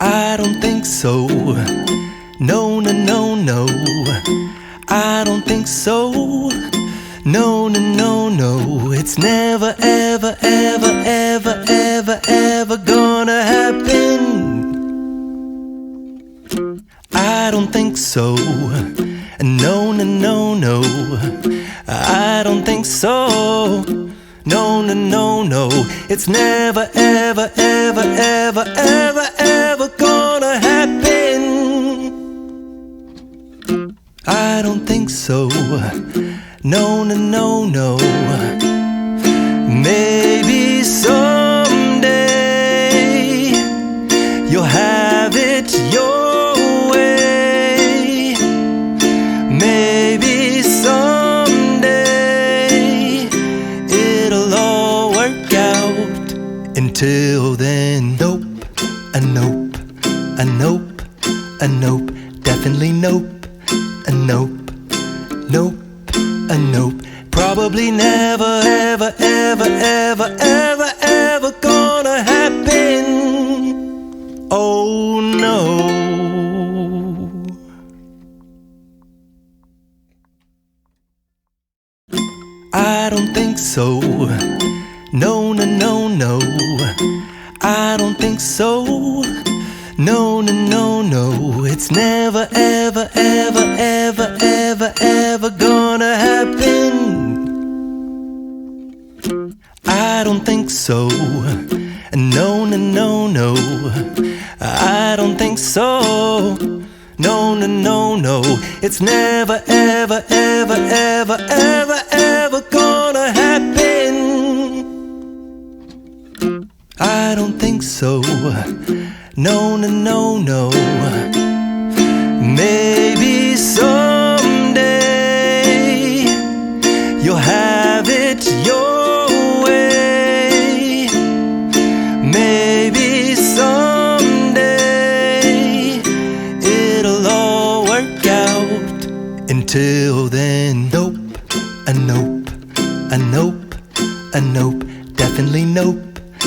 I don't think so. No, no, no, no. I don't think so. No, no, no, no. It's never, ever, ever, ever, ever, ever gonna happen. I don't think so. No, no, no, no. I don't think so. No, no, no, no. It's never, ever, ever, ever, ever, ever gonna happen. I don't think so. No, no, no, no. Maybe someday you'll have it your way. Maybe someday it'll all work out. Until then, nope, a nope, a nope, a nope, definitely nope, a nope, nope, a nope. Probably never, ever, ever, ever, ever, ever gonna happen. Oh no. I don't think so. No, no, no, no. I don't think so. No, no, no, no. It's never, ever, ever, ever, ever, ever gonna happen. I don't think so. No, no, no, no. I don't think so. No, no, no, no. It's never, ever, ever, ever, ever, ever gonna happen. I don't think so. No, no, no, no. Maybe someday you'll have it your way. Maybe someday it'll all work out. Until then, nope, a nope, a nope, a nope, definitely nope,